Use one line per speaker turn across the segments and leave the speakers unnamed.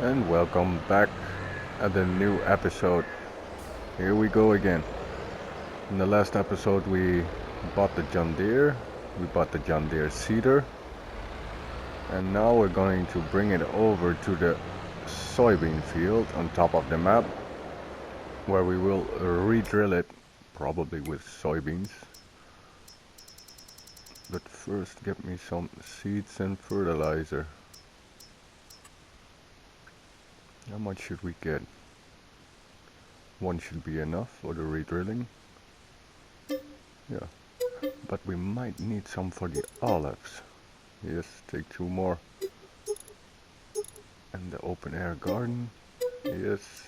And welcome back at the new episode. Here we go again. In the last episode we bought the John Deere, we bought the John Deere seeder, and now we're going to bring it over to the soybean field on top of the map, where we will re-drill it, probably with soybeans. But first get me some seeds and fertilizer. How much should we get? One should be enough for the re-drilling. Yeah, but we might need some for the olives. Yes, take 2 more. And the open air garden. Yes.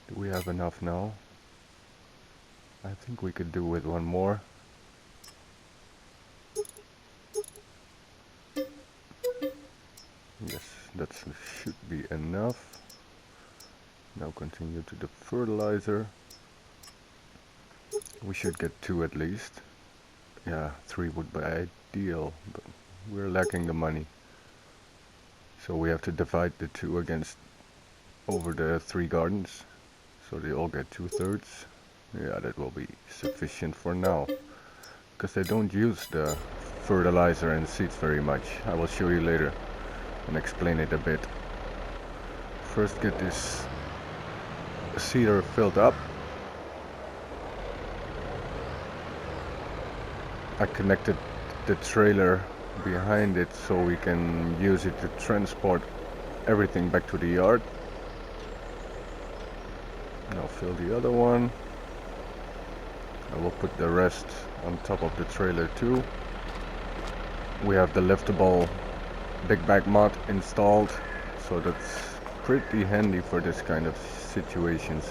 Do we have enough now? I think we could do with 1 more. Yes, that should be enough. Now continue to the fertilizer. We should get 2 at least. Yeah, 3 would be ideal, but we're lacking the money. So we have to divide the 2 against over the 3 gardens. So they all get 2/3. Yeah, that will be sufficient for now. Because they don't use the fertilizer and seeds very much. I will show you later and explain it a bit. First get this seeder filled up. I connected the trailer behind it so we can use it to transport everything back to the yard. Now fill the other one. I will put the rest on top of the trailer too. We have the liftable big bag mod installed, so that's pretty handy for this kind of situations.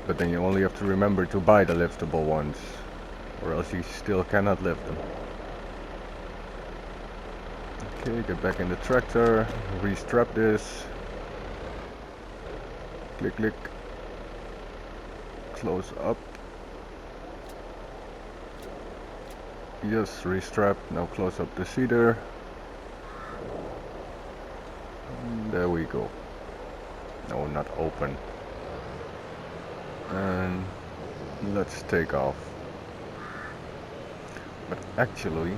But then you only have to remember to buy the liftable ones, or else you still cannot lift them. Okay, get back in the tractor, restrap this. Click, click. Close up. Yes, restrap. Now close up the seeder. And there we go. No, not open. And let's take off. But actually,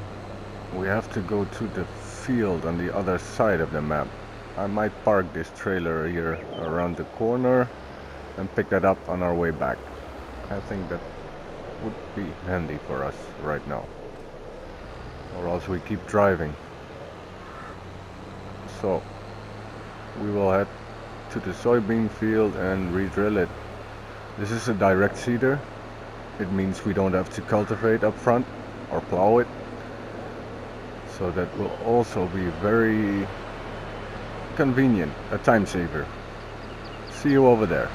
we have to go to the field on the other side of the map. I might park this trailer here around the corner and pick that up on our way back. I think that would be handy for us right now. Or else we keep driving. So we will head to the soybean field and re-drill it. This is a direct seeder. It means we don't have to cultivate up front or plow it. So that will also be very convenient, a time saver. See you over there.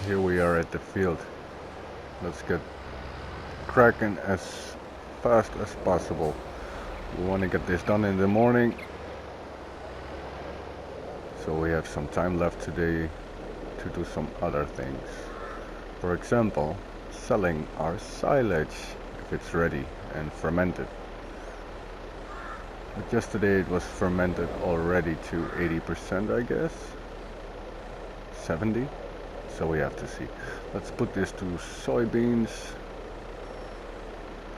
Here we are at the field. Let's get cracking as fast as possible. We want to get this done in the morning, so we have some time left today to do some other things. For example, selling our silage if it's ready and fermented. But yesterday it was fermented already to 80%, I guess. 70. So we have to see. Let's put this to soybeans.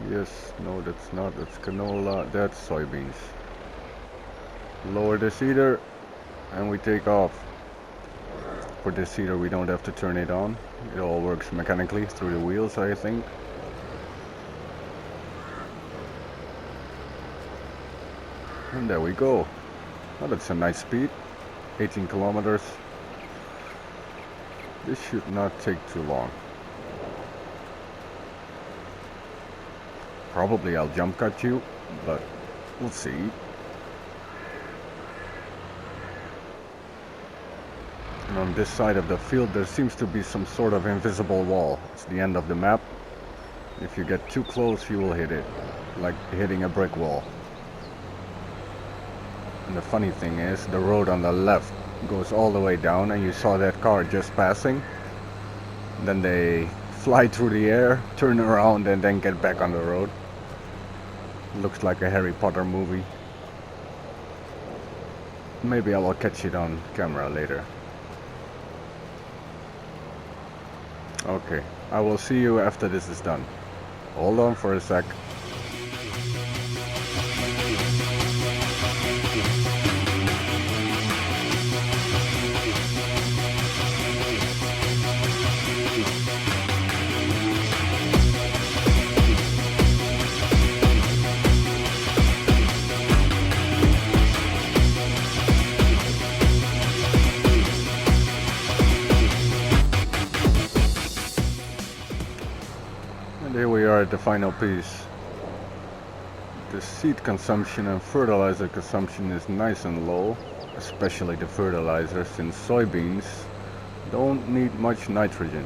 Yes, no, that's not. That's canola. That's soybeans. Lower the seeder and we take off. For this seeder we don't have to turn it on. It all works mechanically through the wheels, I think. And there we go. Oh, that's a nice speed. 18 kilometers. This should not take too long. Probably I'll jump cut you, but we'll see. And on this side of the field there seems to be some sort of invisible wall. It's the end of the map. If you get too close you will hit it, like hitting a brick wall. And the funny thing is, the road on the left goes all the way down, and you saw that car just passing. Then they fly through the air, turn around, and then get back on the road. Looks like a Harry Potter movie. Maybe I will catch it on camera later. Okay, I will see you after this is done. Hold on for a sec. And here we are at the final piece. The seed consumption and fertilizer consumption is nice and low, especially the fertilizer, since soybeans don't need much nitrogen.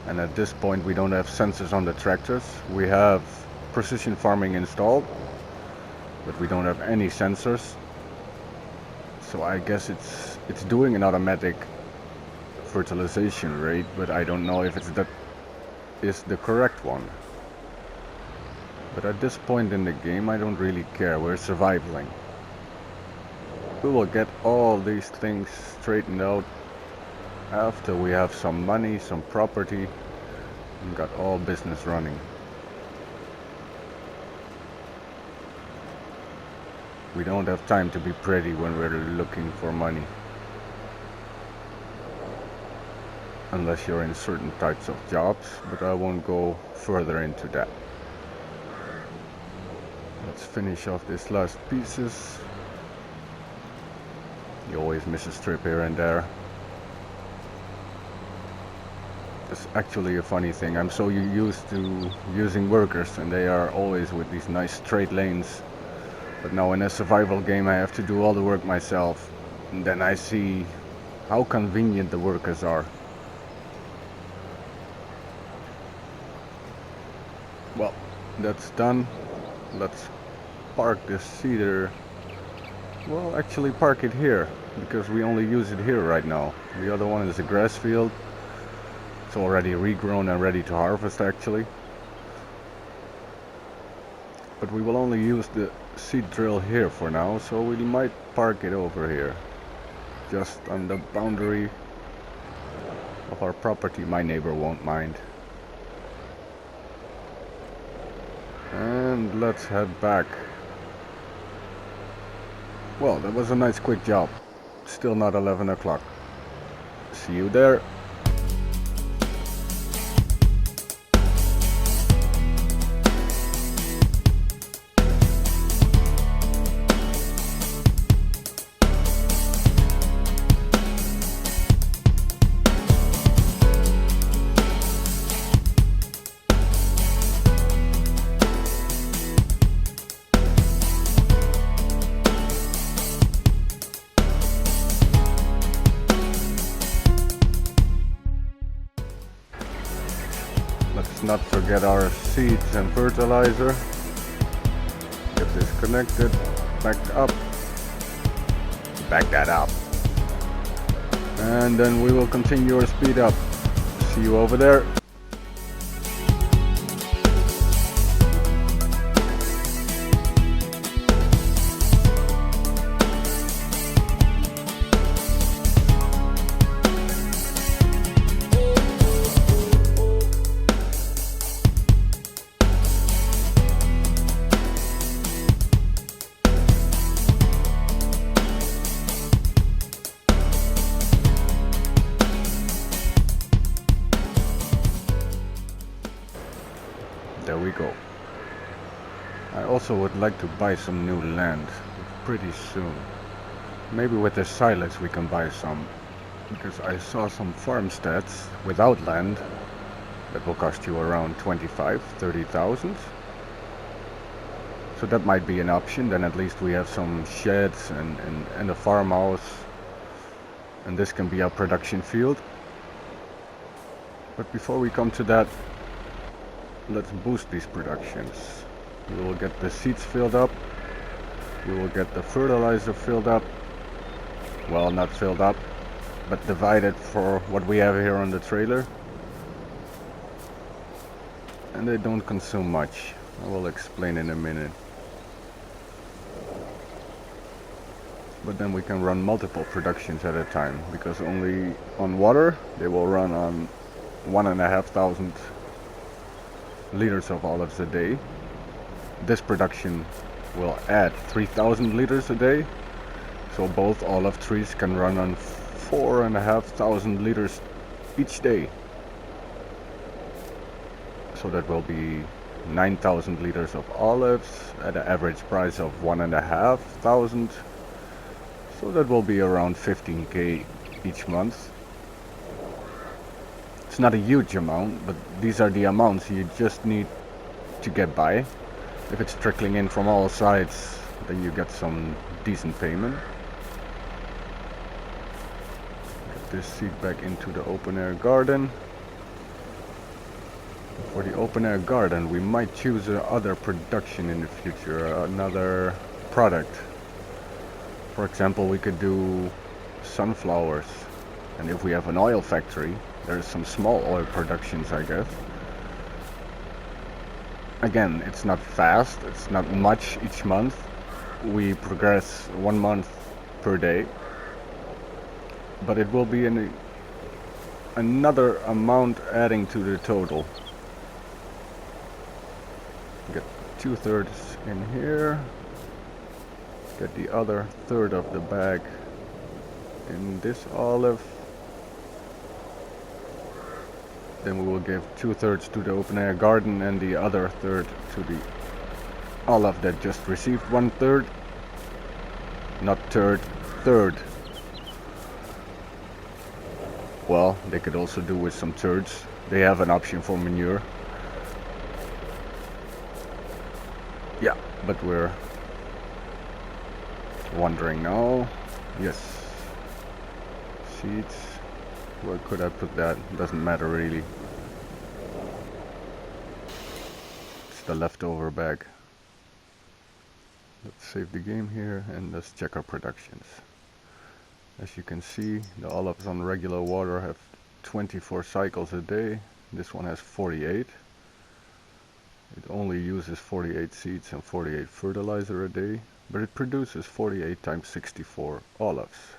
And at this point we don't have sensors on the tractors. We have precision farming installed, but we don't have any sensors. So I guess it's doing an automatic fertilization rate, but I don't know if that is the correct one. But at this point in the game I don't really care, we're surviving. We will get all these things straightened out after we have some money, some property, and got all business running. We don't have time to be pretty when we're looking for money. Unless you're in certain types of jobs, but I won't go further into that. Let's finish off these last pieces. You always miss a strip here and there. It's actually a funny thing. I'm so used to using workers and they are always with these nice straight lanes. But now in a survival game I have to do all the work myself. And then I see how convenient the workers are. Well, that's done. Let's park this cedar. Well, actually park it here, because we only use it here right now. The other one is a grass field. It's already regrown and ready to harvest actually. But we will only use the seed drill here for now, so we might park it over here. Just on the boundary of our property. My neighbor won't mind. And let's head back. Well, that was a nice quick job. Still not 11 o'clock. See you there. Let's not forget our seeds and fertilizer. Get this connected, backed up, back that up. And then we will continue our speed up. See you over there. I also would like to buy some new land pretty soon. Maybe with the silage we can buy some, because I saw some farmsteads without land that will cost you around 25-30,000. So that might be an option. Then at least we have some sheds and a farmhouse, and this can be our production field. But before we come to that, let's boost these productions. We will get the seeds filled up, we will get the fertilizer filled up, well, not filled up, but divided for what we have here on the trailer. And they don't consume much. I will explain in a minute. But then we can run multiple productions at a time, because only on water they will run on 1,500 liters of olives a day. This production will add 3,000 liters a day, so both olive trees can run on 4,500 liters each day. So that will be 9,000 liters of olives at an average price of 1,500. So that will be around 15k each month. It's not a huge amount, but these are the amounts you just need to get by. If it's trickling in from all sides, then you get some decent payment. Get this seed back into the open air garden. For the open air garden, we might choose another production in the future, another product. For example, we could do sunflowers, and if we have an oil factory, there's some small oil productions, I guess. Again, it's not fast, it's not much each month. We progress 1 month per day, but it will be another amount adding to the total. Get 2/3 in here. Get the other third of the bag in this olive. Then we will give 2/3 to the open air garden and the other third to the olive that just received 1/3. Not third. Well, they could also do with some thirds. They have an option for manure. Yeah, but we're wondering now. Yes. Seeds. Where could I put that? Doesn't matter really. It's the leftover bag. Let's save the game here and let's check our productions. As you can see, the olives on regular water have 24 cycles a day. This one has 48. It only uses 48 seeds and 48 fertilizer a day, but it produces 48 times 64 olives.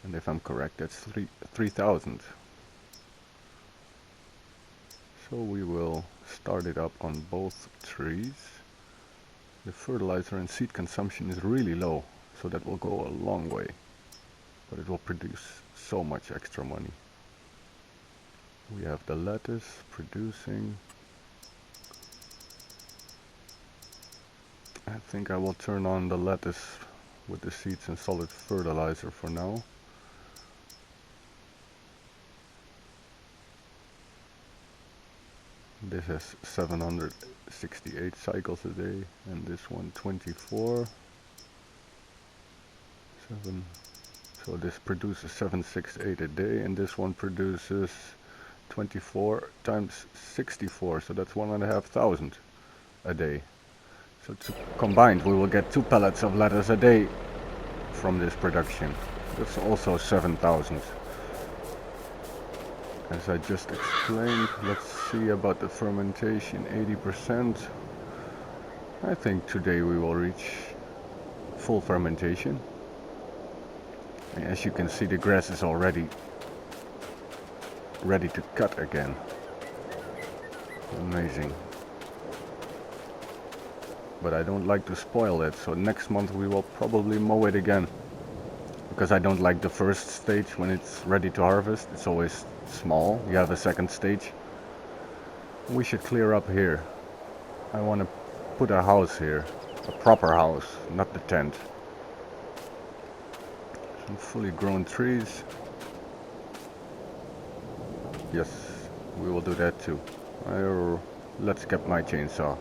And if I'm correct, that's 3,000. So we will start it up on both trees. The fertilizer and seed consumption is really low, so that will go a long way. But it will produce so much extra money. We have the lettuce producing. I think I will turn on the lettuce with the seeds and solid fertilizer for now. This has 768 cycles a day, and this one 24. 7. So this produces 768 a day, and this one produces 24 times 64, so that's 1,500 a day. So combined we will get 2 pallets of lettuce a day from this production. That's also 7,000. As I just explained, let's see about the fermentation, 80%. I think today we will reach full fermentation. And as you can see, the grass is already ready to cut again. Amazing. But I don't like to spoil it, so next month we will probably mow it again. Because I don't like the first stage when it's ready to harvest. It's always small. You have a second stage. We should clear up here. I want to put a house here. A proper house, not the tent. Some fully grown trees. Yes, we will do that too. Let's get my chainsaw.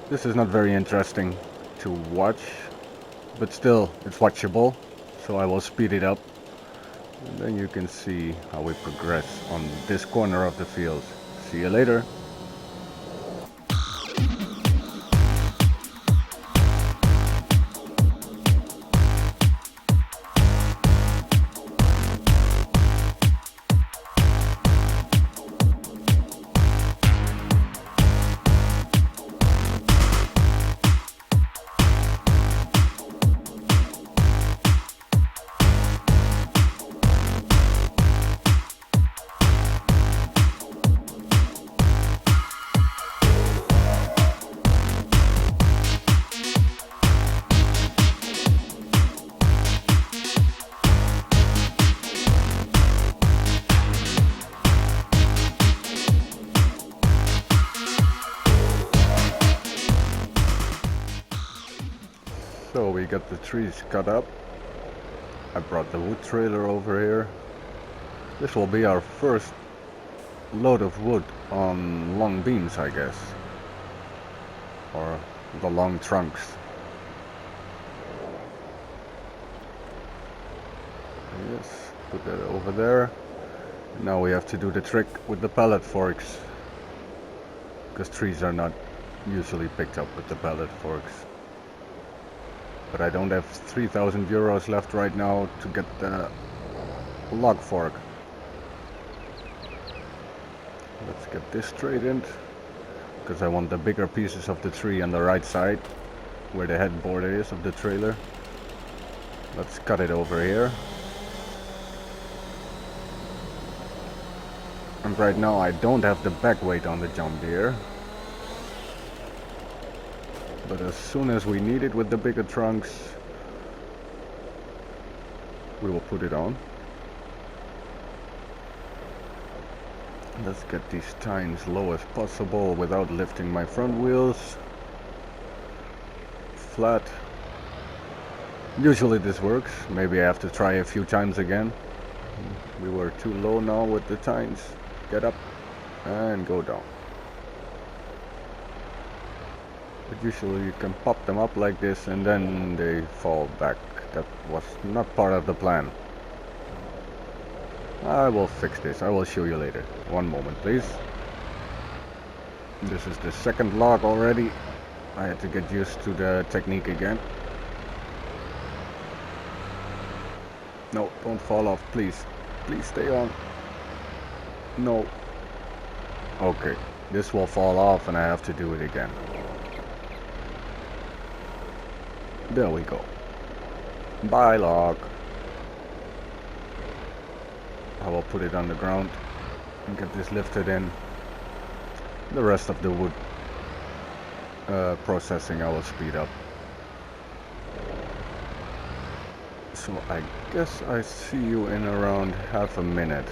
This is not very interesting to watch, but still it's watchable, so I will speed it up. And then you can see how we progress on this corner of the field. See you later. So we got the trees cut up. I brought the wood trailer over here. This will be our first load of wood on long beams, I guess. Or the long trunks. Yes, put that over there. Now we have to do the trick with the pallet forks. Because trees are not usually picked up with the pallet forks. But I don't have 3,000 euros left right now to get the log fork. Let's get this straightened, because I want the bigger pieces of the tree on the right side, where the headboard is of the trailer. Let's cut it over here. And right now I don't have the back weight on the John Deere. But as soon as we need it with the bigger trunks, we will put it on. Let's get these tines low as possible without lifting my front wheels. Flat. Usually this works. Maybe I have to try a few times again. We were too low now with the tines. Get up and go down. But usually you can pop them up like this and then they fall back. That was not part of the plan. I will fix this. I will show you later. One moment, please. This is the second log already. I had to get used to the technique again. No, don't fall off, please. Please stay on. No. Okay, this will fall off and I have to do it again. There we go. Bye, log. I will put it on the ground and get this lifted in. The rest of the wood processing I will speed up. So I guess I see you in around half a minute.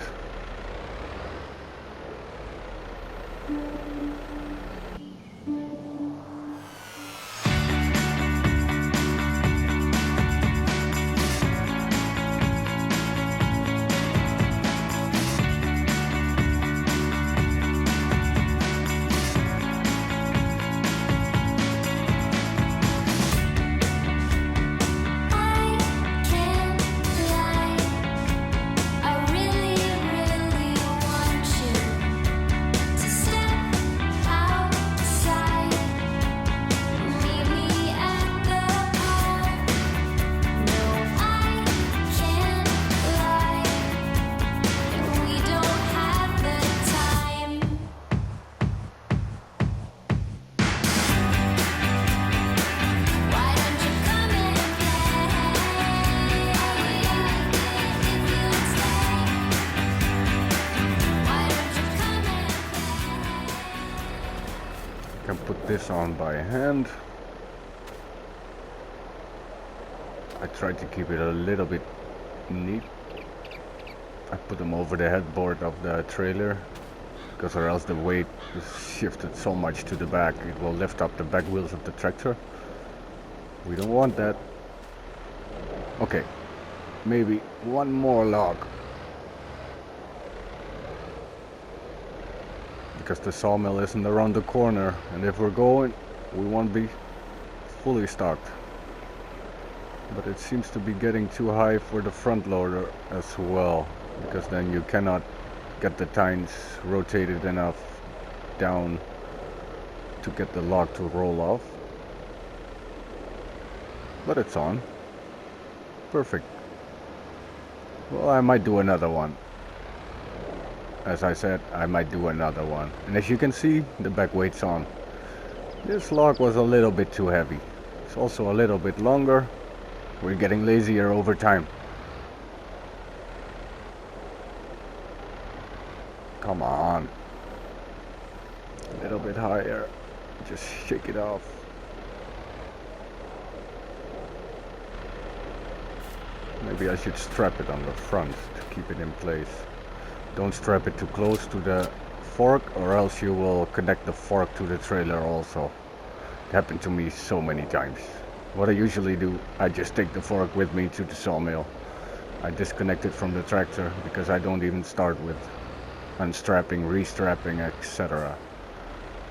Put this on by hand. I tried to keep it a little bit neat. I put them over the headboard of the trailer because or else the weight is shifted so much to the back it will lift up the back wheels of the tractor. We don't want that. Okay, maybe one more log, because the sawmill isn't around the corner, and if we're going we won't be fully stocked. But it seems to be getting too high for the front loader as well, because then you cannot get the tines rotated enough down to get the log to roll off. But it's on. Perfect. Well, I might do another one. As I said, I might do another one. And as you can see, the back weight's on. This log was a little bit too heavy. It's also a little bit longer. We're getting lazier over time. Come on. A little bit higher. Just shake it off. Maybe I should strap it on the front to keep it in place. Don't strap it too close to the fork, or else you will connect the fork to the trailer also. It happened to me so many times. What I usually do, I just take the fork with me to the sawmill. I disconnect it from the tractor because I don't even start with unstrapping, restrapping, etc.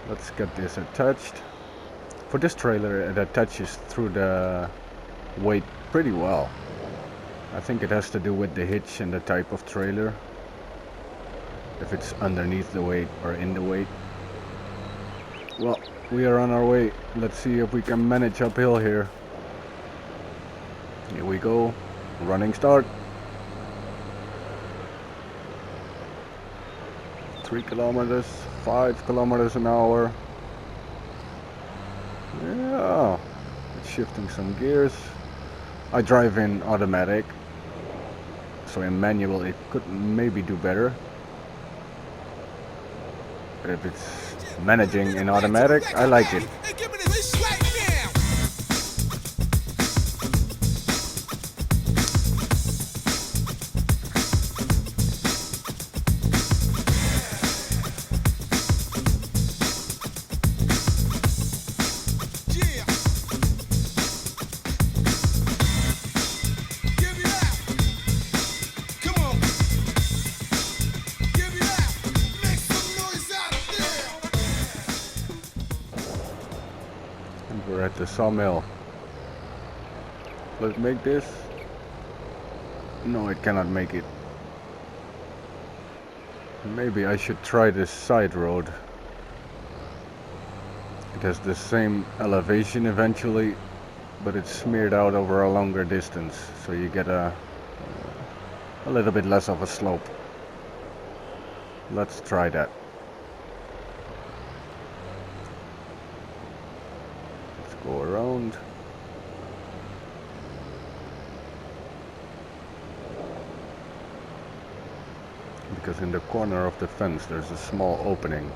Let's get this attached. For this trailer, it attaches through the weight pretty well. I think it has to do with the hitch and the type of trailer. If it's underneath the weight or in the weight. Well, we are on our way. Let's see if we can manage uphill here. Here we go. Running start. 3 kilometers, 5 kilometers an hour. Yeah, it's shifting some gears. I drive in automatic, so in manual it could maybe do better. But if it's managing in automatic, I like it. We're at the sawmill. Let's make this. No, it cannot make it. Maybe I should try this side road. It has the same elevation eventually, but it's smeared out over a longer distance, so you get a little bit less of a slope. Let's try that. Go around. Because in the corner of the fence there's a small opening.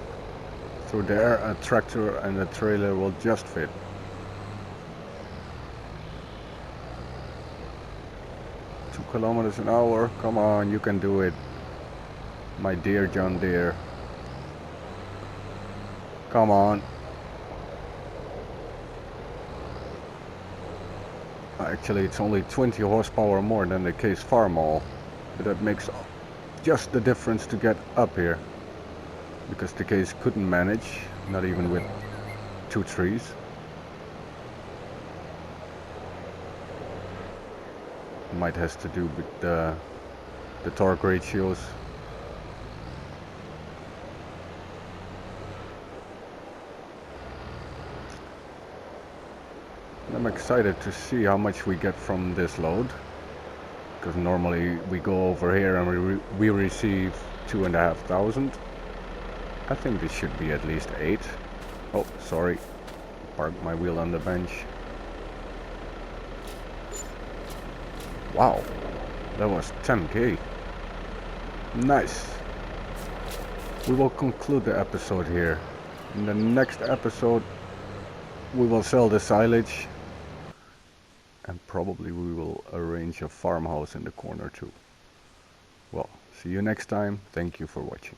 Through there a tractor and a trailer will just fit. Two kilometers an hour. Come on, you can do it. My dear John Deere. Come on. Actually, it's only 20 horsepower more than the Case Farmall, but that makes just the difference to get up here, because the Case couldn't manage, not even with 2 trees. Might has to do with the torque ratios. I'm excited to see how much we get from this load, because normally we go over here and we receive 2,500. I think this should be at least 8. Oh, sorry, parked my wheel on the bench. Wow, that was 10k. Nice. We will conclude the episode here. In the next episode we will sell the silage, and probably we will arrange a farmhouse in the corner too. Well, see you next time. Thank you for watching.